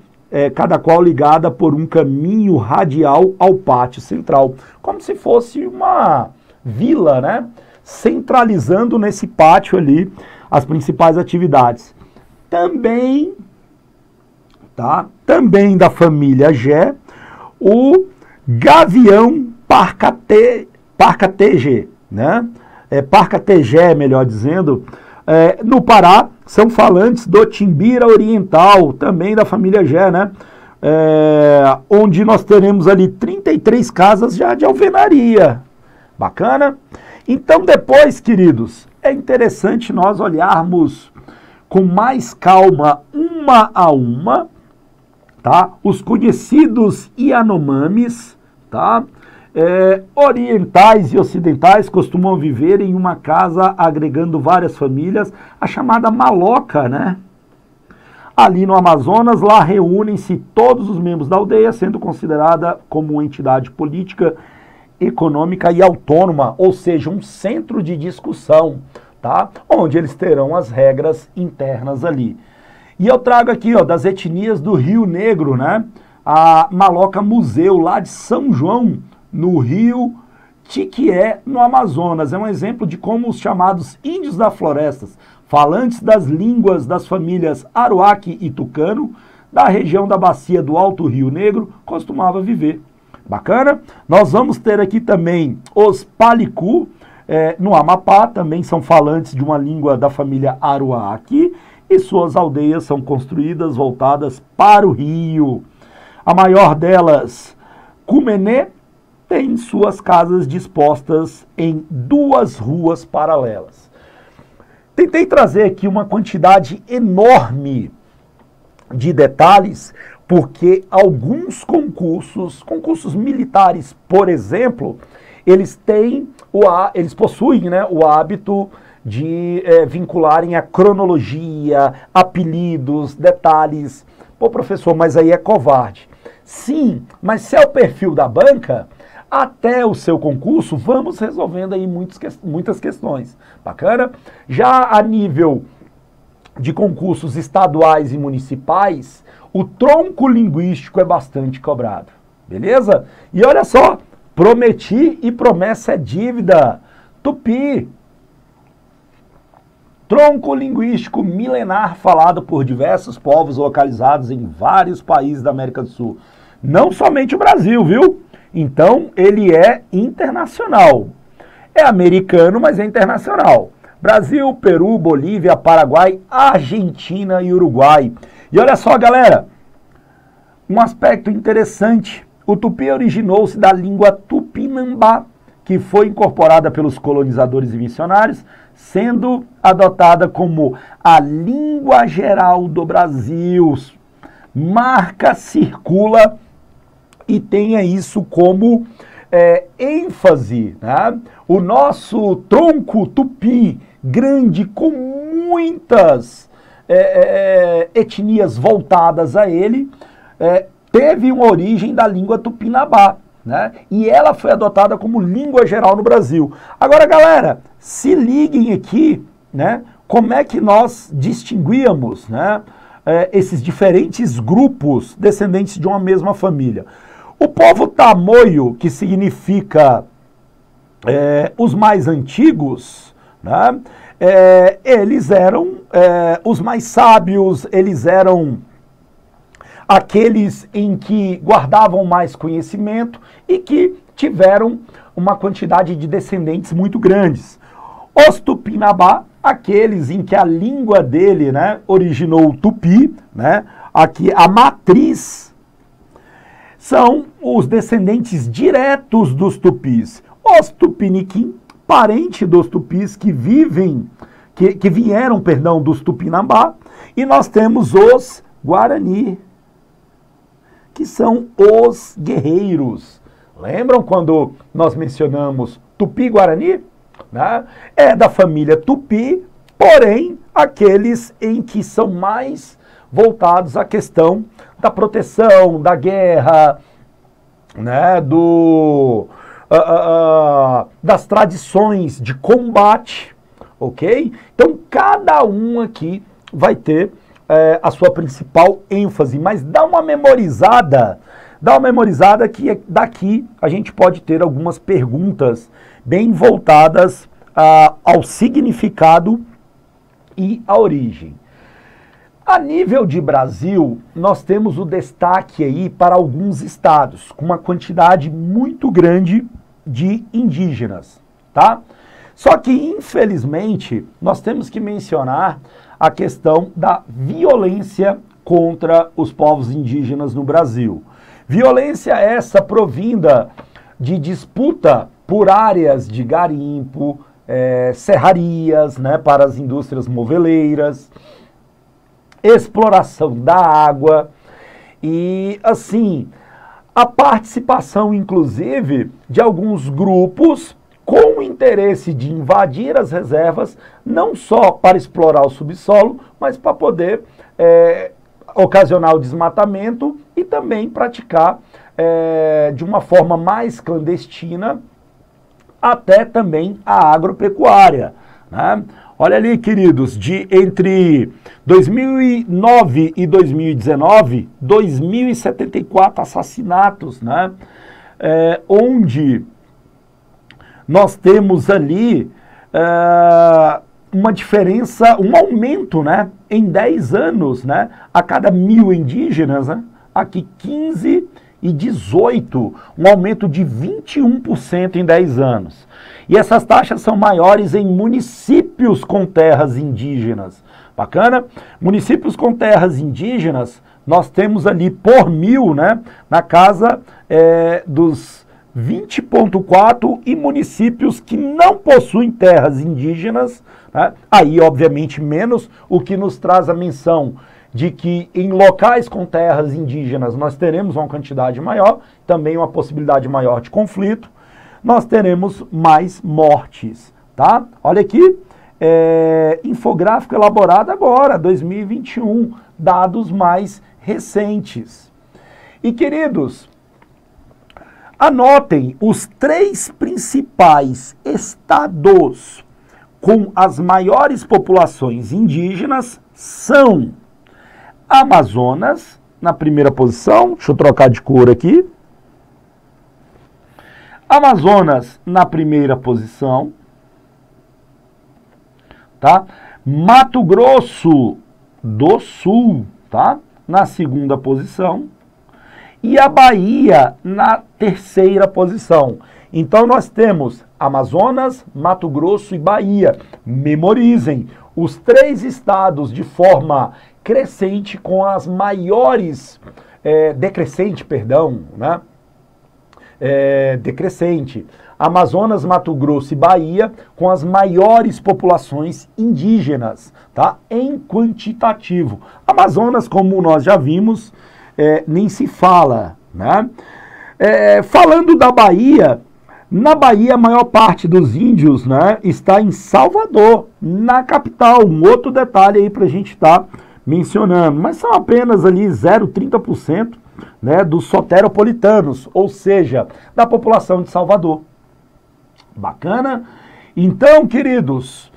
cada qual ligada por um caminho radial ao pátio central, como se fosse uma vila, né? Centralizando nesse pátio ali as principais atividades. Também, tá? Também da família Gé, o gavião parcategê, né? Parcategé, melhor dizendo. No Pará, são falantes do Timbira Oriental, também da família Gé, né? Onde nós teremos ali 33 casas já de alvenaria. Bacana? Então depois, queridos, é interessante nós olharmos com mais calma, uma a uma, tá? Os conhecidos Yanomamis, tá? Orientais e ocidentais costumam viver em uma casa agregando várias famílias, a chamada maloca, né? Ali no Amazonas, lá reúnem-se todos os membros da aldeia, sendo considerada como uma entidade política, econômica e autônoma, ou seja, um centro de discussão, tá? Onde eles terão as regras internas ali. E eu trago aqui, ó, das etnias do Rio Negro, né? A Maloca Museu, lá de São João, no Rio Tiquié, no Amazonas. É um exemplo de como os chamados índios da floresta, falantes das línguas das famílias Aruaque e Tucano, da região da bacia do Alto Rio Negro, costumava viver. Bacana? Nós vamos ter aqui também os Palicu, no Amapá, também são falantes de uma língua da família Aruaque, e suas aldeias são construídas voltadas para o rio. A maior delas, Cumenê, tem suas casas dispostas em 2 ruas paralelas. Tentei trazer aqui uma quantidade enorme de detalhes, porque alguns concursos militares, por exemplo, eles possuem, né, o hábito de vincularem a cronologia, apelidos, detalhes. Pô, professor, mas aí é covarde. Sim, mas se é o perfil da banca, até o seu concurso, vamos resolvendo aí muitas questões. Bacana? Já a nível de concursos estaduais e municipais, o tronco linguístico é bastante cobrado. Beleza? E olha só, prometi e promessa é dívida. Tupi. Tronco linguístico milenar falado por diversos povos localizados em vários países da América do Sul. Não somente o Brasil, viu? Então, ele é internacional. É americano, mas é internacional. Brasil, Peru, Bolívia, Paraguai, Argentina e Uruguai. E olha só, galera, um aspecto interessante. O tupi originou-se da língua tupinambá, que foi incorporada pelos colonizadores e missionários, sendo adotada como a língua geral do Brasil. Marca, circula e tenha isso como ênfase, né? O nosso tronco tupi, grande, com muitas etnias voltadas a ele, teve uma origem da língua tupinambá, né? E ela foi adotada como língua geral no Brasil. Agora, galera, se liguem aqui, né? Como é que nós distinguíamos, né, esses diferentes grupos descendentes de uma mesma família? O povo tamoio, que significa os mais antigos, né, eles eram os mais sábios, eles eram aqueles em que guardavam mais conhecimento e que tiveram uma quantidade de descendentes muito grandes. Os tupinambá, aqueles em que a língua dele, né, originou o tupi, né, aqui a matriz, são os descendentes diretos dos tupis. Os tupiniquim, parente dos tupis que vieram, dos tupinambá, e nós temos os guarani, que são os guerreiros. Lembram quando nós mencionamos Tupi-Guarani? Né? É da família Tupi, porém, aqueles em que são mais voltados à questão da proteção, da guerra, né? Das tradições de combate, ok? Então, cada um aqui vai ter a sua principal ênfase, mas dá uma memorizada que daqui a gente pode ter algumas perguntas bem voltadas ao significado e à origem. A nível de Brasil, nós temos o destaque aí para alguns estados, com uma quantidade muito grande de indígenas, tá? Só que, infelizmente, nós temos que mencionar a questão da violência contra os povos indígenas no Brasil. Violência essa provinda de disputa por áreas de garimpo, serrarias, né, para as indústrias moveleiras, exploração da água e, assim, a participação, inclusive, de alguns grupos com o interesse de invadir as reservas, não só para explorar o subsolo, mas para poder ocasionar o desmatamento e também praticar de uma forma mais clandestina até também a agropecuária, né? Olha ali, queridos, entre 2009 e 2019, 2.074 assassinatos, né? Onde nós temos ali uma diferença, um aumento, né? Em 10 anos, né? A cada 1.000 indígenas, né? Aqui 15 e 18, um aumento de 21% em 10 anos. E essas taxas são maiores em municípios com terras indígenas. Bacana? Municípios com terras indígenas, nós temos ali por 1.000, né, na casa dos 20,4, e municípios que não possuem terras indígenas, né, aí obviamente menos, o que nos traz a menção de que em locais com terras indígenas nós teremos uma quantidade maior, também uma possibilidade maior de conflito, nós teremos mais mortes, tá? Olha aqui, infográfico elaborado agora, 2021, dados mais recentes. E, queridos, anotem, os 3 principais estados com as maiores populações indígenas são Amazonas, na primeira posição, deixa eu trocar de cor aqui. Amazonas na primeira posição, tá? Mato Grosso do Sul, tá? Na segunda posição. E a Bahia na terceira posição. Então nós temos Amazonas, Mato Grosso e Bahia. Memorizem, os 3 estados de forma crescente com as maiores, decrescente, né? Decrescente. Amazonas, Mato Grosso e Bahia com as maiores populações indígenas, tá? Em quantitativo. Amazonas, como nós já vimos, nem se fala, né? Falando da Bahia, na Bahia a maior parte dos índios, né, está em Salvador, na capital. Um outro detalhe aí para a gente estar mencionando, mas são apenas ali 0,30%, né, dos soteropolitanos, ou seja, da população de Salvador. Bacana? Então, queridos,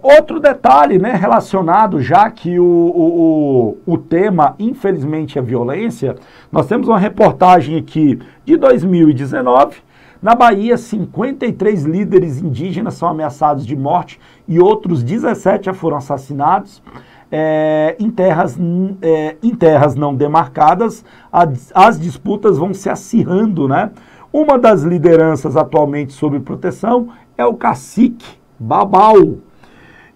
outro detalhe, né, relacionado, já que o tema, infelizmente, é violência, nós temos uma reportagem aqui de 2019, na Bahia, 53 líderes indígenas são ameaçados de morte e outros 17 já foram assassinados. Em terras não demarcadas, as disputas vão se acirrando, né? Uma das lideranças atualmente sob proteção é o cacique Babau,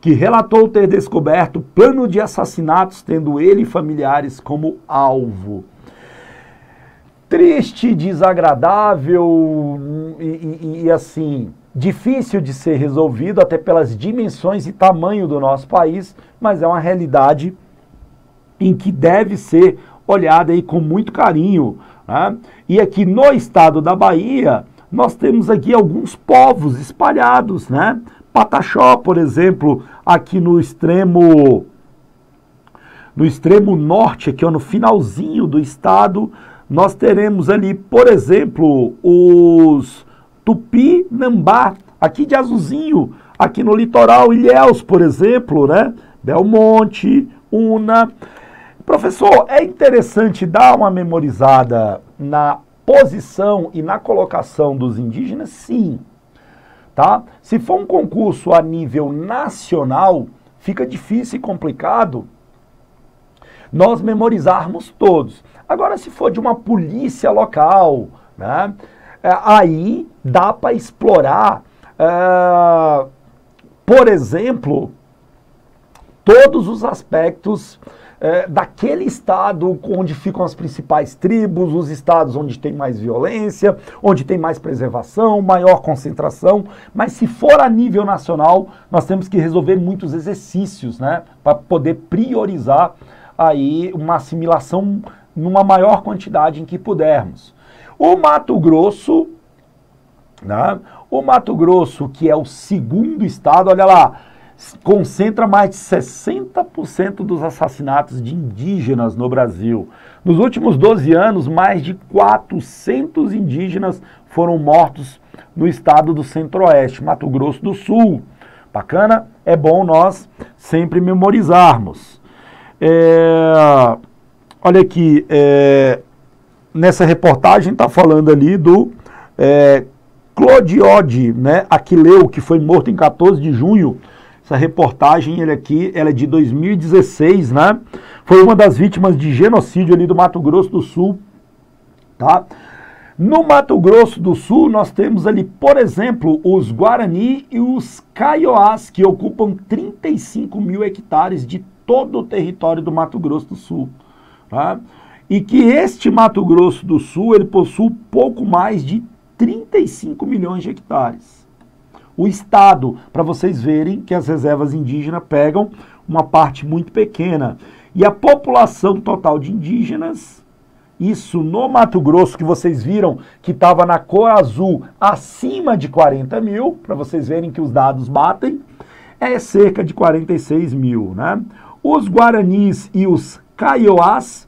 que relatou ter descoberto plano de assassinatos, tendo ele e familiares como alvo. Triste, desagradável e assim, difícil de ser resolvido, até pelas dimensões e tamanho do nosso país, mas é uma realidade em que deve ser olhada aí com muito carinho, né? E aqui no estado da Bahia, nós temos aqui alguns povos espalhados, né? Pataxó, por exemplo, aqui no extremo norte, aqui ó, no finalzinho do estado, nós teremos ali, por exemplo, os Tupinambá, aqui de Azulzinho, aqui no litoral, Ilhéus, por exemplo, né? Belmonte, Una. Professor, é interessante dar uma memorizada na posição e na colocação dos indígenas? Sim. Tá? Se for um concurso a nível nacional, fica difícil e complicado nós memorizarmos todos. Agora, se for de uma polícia local, né, aí dá para explorar, por exemplo, todos os aspectos daquele estado onde ficam as principais tribos, os estados onde tem mais violência, onde tem mais preservação, maior concentração, mas se for a nível nacional, nós temos que resolver muitos exercícios, né, para poder priorizar aí uma assimilação numa maior quantidade em que pudermos. O Mato Grosso, né, que é o segundo estado, olha lá, concentra mais de 60% dos assassinatos de indígenas no Brasil. Nos últimos 12 anos, mais de 400 indígenas foram mortos no estado do Centro-Oeste, Mato Grosso do Sul. Bacana? É bom nós sempre memorizarmos. Olha aqui, nessa reportagem está falando ali do Clodiode, né, Aquileu, que foi morto em 14 de junho. Essa reportagem, ela é de 2016, né? Foi uma das vítimas de genocídio ali do Mato Grosso do Sul, tá? No Mato Grosso do Sul, nós temos ali, por exemplo, os Guarani e os Kaiowás, que ocupam 35 mil hectares de todo o território do Mato Grosso do Sul, tá? E que este Mato Grosso do Sul, ele possui pouco mais de 35 milhões de hectares. O estado, para vocês verem que as reservas indígenas pegam uma parte muito pequena. E a população total de indígenas, isso no Mato Grosso, que vocês viram que estava na cor azul, acima de 40 mil, para vocês verem que os dados batem, é cerca de 46 mil, né? Os Guaranis e os Kaiowás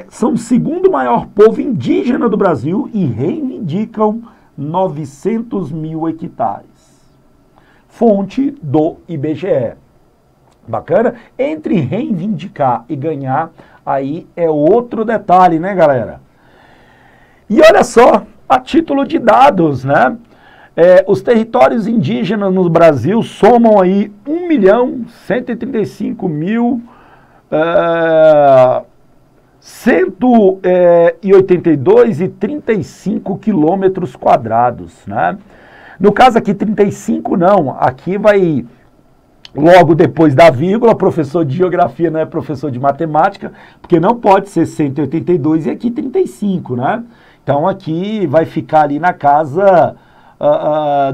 são o segundo maior povo indígena do Brasil e reivindicam 900 mil hectares. Fonte do IBGE. Bacana? Entre reivindicar e ganhar, aí é outro detalhe, né, galera? E olha só, a título de dados, né? Os territórios indígenas no Brasil somam aí 1.135.182,35 quilômetros quadrados, né? No caso aqui 35 não, aqui vai logo depois da vírgula, professor de geografia não é professor de matemática, porque não pode ser 182 e aqui 35, né? Então aqui vai ficar ali na casa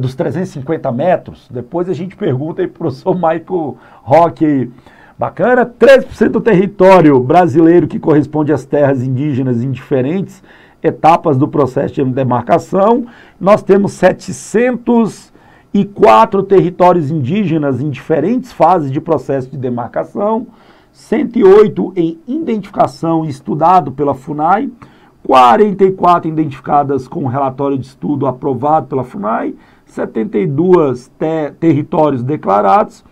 dos 350 metros. Depois a gente pergunta aí pro professor Michael Roque aí. Bacana? 3% do território brasileiro que corresponde às terras indígenas em diferentes etapas do processo de demarcação. Nós temos 704 territórios indígenas em diferentes fases de processo de demarcação, 108 em identificação e estudado pela FUNAI, 44 identificadas com relatório de estudo aprovado pela FUNAI, 72 territórios declarados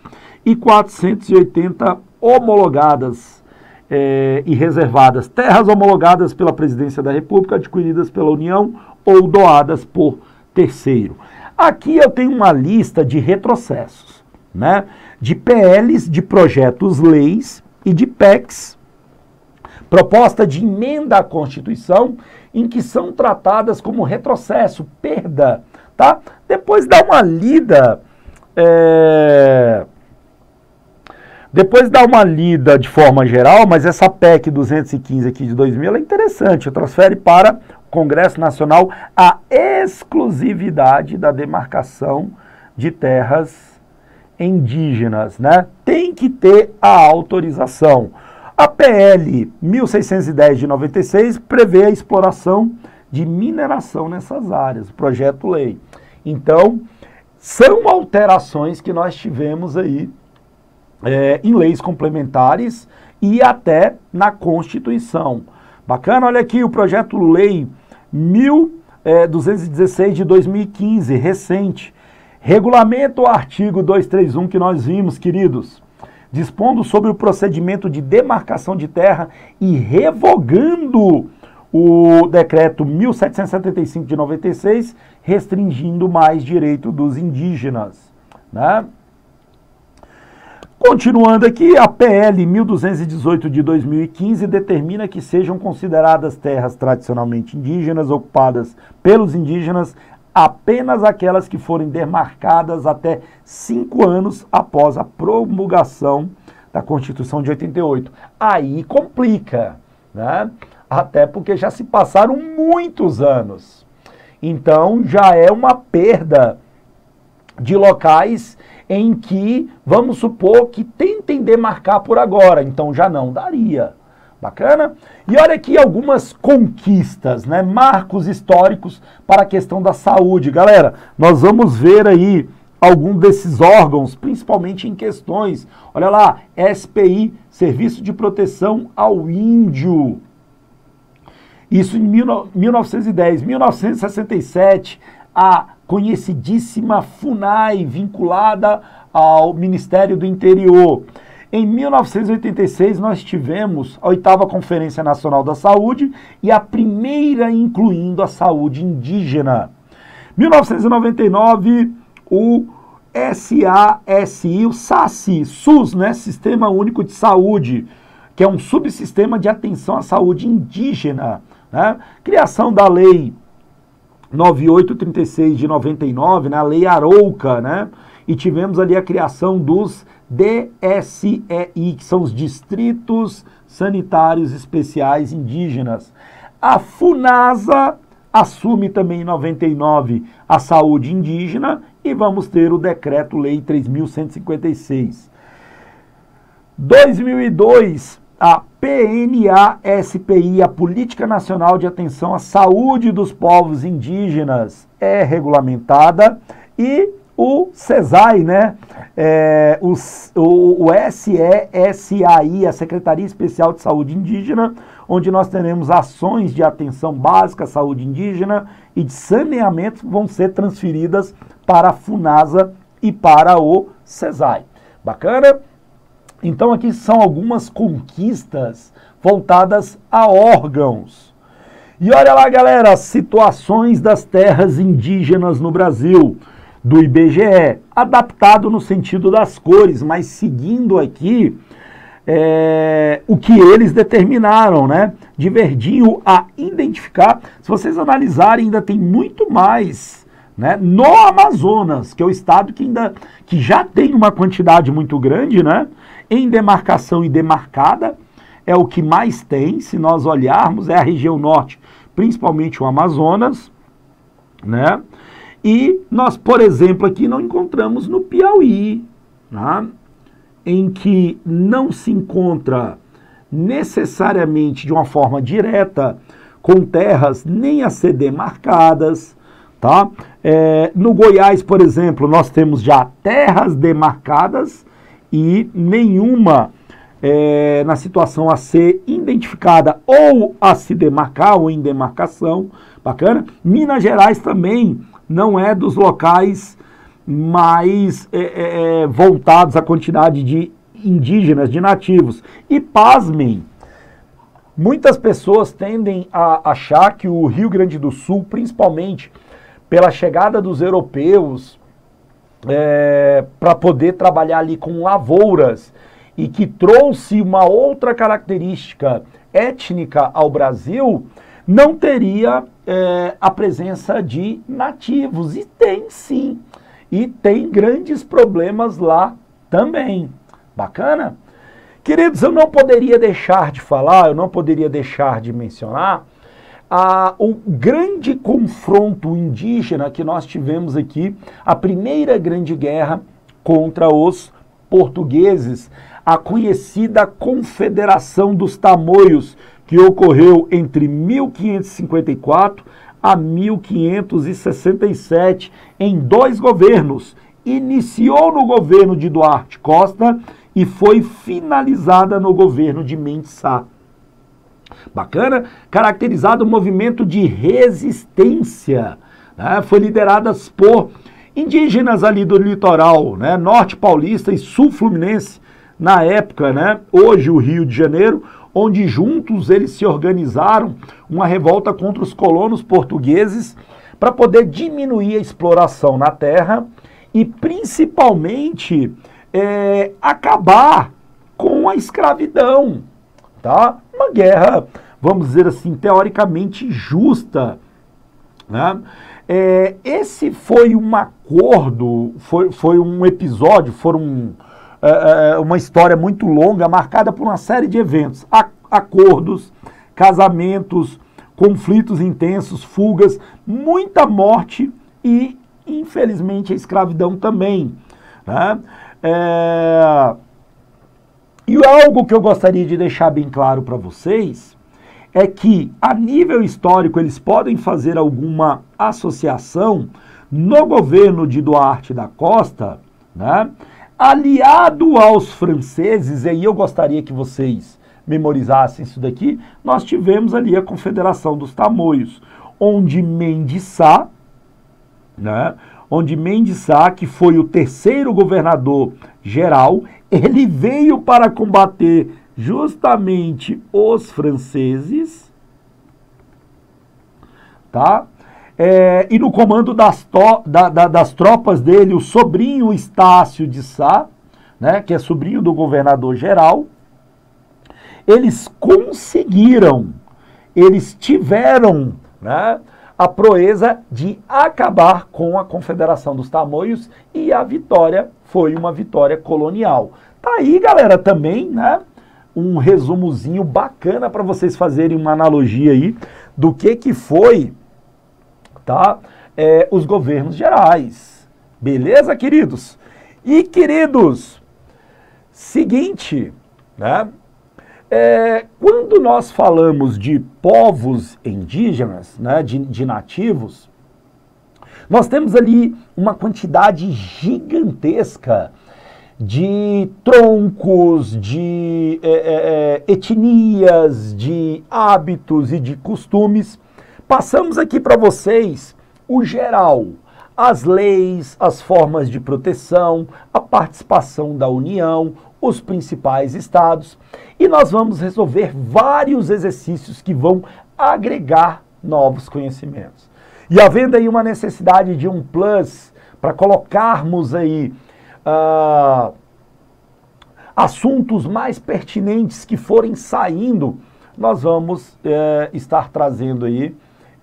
e 480 homologadas e reservadas, terras homologadas pela Presidência da República, adquiridas pela União ou doadas por terceiro. Aqui eu tenho uma lista de retrocessos, né? De PLs, de projetos-leis e de PECs, proposta de emenda à Constituição, em que são tratadas como retrocesso, perda, tá? Depois dá uma lida... Depois dá uma lida de forma geral, mas essa PEC 215 aqui de 2000 é interessante, transfere para o Congresso Nacional a exclusividade da demarcação de terras indígenas, né? Tem que ter a autorização. A PL 1610 de 96 prevê a exploração de mineração nessas áreas, o projeto-lei. Então, são alterações que nós tivemos aí em leis complementares e até na Constituição. Bacana? Olha aqui o projeto-lei 1216 de 2015, recente. Regulamento o artigo 231 que nós vimos, queridos, dispondo sobre o procedimento de demarcação de terra e revogando o decreto 1775 de 96, restringindo mais direito dos indígenas, né? Continuando aqui, a PL 1218 de 2015 determina que sejam consideradas terras tradicionalmente indígenas, ocupadas pelos indígenas, apenas aquelas que forem demarcadas até 5 anos após a promulgação da Constituição de 88. Aí complica, né? Até porque já se passaram muitos anos. Então já é uma perda de locais em que, vamos supor, que tentem demarcar por agora. Então já não daria. Bacana? E olha aqui algumas conquistas, né? Marcos históricos para a questão da saúde. Galera, nós vamos ver aí algum desses órgãos, principalmente em questões. Olha lá, SPI, Serviço de Proteção ao Índio. Isso em 1910. 1967, a conhecidíssima FUNAI, vinculada ao Ministério do Interior. Em 1986, nós tivemos a 8ª Conferência Nacional da Saúde e a primeira incluindo a saúde indígena. 1999, o SASI, o SASI, SUS, né, Sistema Único de Saúde, que é um subsistema de atenção à saúde indígena, né? Criação da Lei 9836 de 99, né, a Lei Arouca, né? E tivemos ali a criação dos DSEI, que são os Distritos Sanitários Especiais Indígenas. A FUNASA assume também em 99 a saúde indígena e vamos ter o Decreto-Lei 3.156. 2002, a PNA-SPI, a Política Nacional de Atenção à Saúde dos Povos Indígenas, é regulamentada e o SESAI, né, o SESAI, a Secretaria Especial de Saúde Indígena, onde nós teremos ações de atenção básica à saúde indígena e de saneamento vão ser transferidas para a FUNASA e para o SESAI. Bacana? Então aqui são algumas conquistas voltadas a órgãos. E olha lá, galera, as situações das terras indígenas no Brasil, do IBGE, adaptado no sentido das cores, mas seguindo aqui o que eles determinaram, né? De verdinho a identificar. Se vocês analisarem, ainda tem muito mais, né, no Amazonas, que é o estado que já tem uma quantidade muito grande, né? Em demarcação e demarcada, é o que mais tem, se nós olharmos, é a região norte, principalmente o Amazonas, né? E nós, por exemplo, aqui não encontramos no Piauí, né, em que não se encontra necessariamente de uma forma direta com terras nem a ser demarcadas, tá? No Goiás, por exemplo, nós temos já terras demarcadas e nenhuma na situação a ser identificada ou a se demarcar ou em demarcação. Bacana? Minas Gerais também não é dos locais mais voltados à quantidade de indígenas, de nativos. E pasmem, muitas pessoas tendem a achar que o Rio Grande do Sul, principalmente pela chegada dos europeus, para poder trabalhar ali com lavouras, e que trouxe uma outra característica étnica ao Brasil, não teria a presença de nativos. E tem sim. E tem grandes problemas lá também. Bacana? Queridos, eu não poderia deixar de falar, eu não poderia deixar de mencionar o grande confronto indígena que nós tivemos aqui, a primeira grande guerra contra os portugueses, a conhecida Confederação dos Tamoios, que ocorreu entre 1554 a 1567, em 2 governos. Iniciou no governo de Duarte Costa e foi finalizada no governo de Mendes Sá. Bacana? Caracterizado um movimento de resistência, né? Foi liderada por indígenas ali do litoral, né? Norte paulista e sul fluminense, na época, né? Hoje o Rio de Janeiro, onde juntos eles se organizaram uma revolta contra os colonos portugueses para poder diminuir a exploração na terra e principalmente acabar com a escravidão, tá? Uma guerra, vamos dizer assim, teoricamente justa, né? Esse foi um acordo, foi um episódio, foram uma história muito longa, marcada por uma série de eventos, acordos, casamentos, conflitos intensos, fugas, muita morte e, infelizmente, a escravidão também, né? E algo que eu gostaria de deixar bem claro para vocês é que, a nível histórico, eles podem fazer alguma associação no governo de Duarte da Costa, né, aliado aos franceses, e aí eu gostaria que vocês memorizassem isso daqui. Nós tivemos ali a Confederação dos Tamoios, onde Mendes Sá, né, que foi o terceiro governador geral, ele veio para combater justamente os franceses, tá? E no comando das tropas dele, o sobrinho Estácio de Sá, né, que é sobrinho do governador geral, eles conseguiram, eles tiveram, né, a proeza de acabar com a Confederação dos Tamoios, e a vitória foi uma vitória colonial. Tá aí, galera, também, né, um resumozinho bacana para vocês fazerem uma analogia aí do que foi, tá, os governos gerais. Beleza, queridos? E, queridos, seguinte, né, quando nós falamos de povos indígenas, né, de nativos, nós temos ali uma quantidade gigantesca de troncos, de etnias, de hábitos e de costumes. Passamos aqui para vocês o geral, as leis, as formas de proteção, a participação da União, os principais estados, e nós vamos resolver vários exercícios que vão agregar novos conhecimentos. E havendo aí uma necessidade de um plus para colocarmos aí assuntos mais pertinentes que forem saindo, nós vamos estar trazendo aí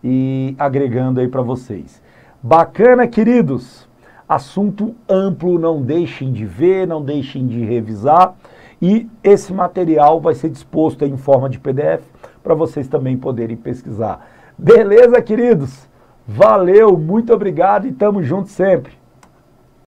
e agregando aí para vocês. Bacana, queridos? Assunto amplo, não deixem de ver, não deixem de revisar, e esse material vai ser disposto aí em forma de PDF para vocês também poderem pesquisar. Beleza, queridos? Valeu, muito obrigado e tamo junto sempre.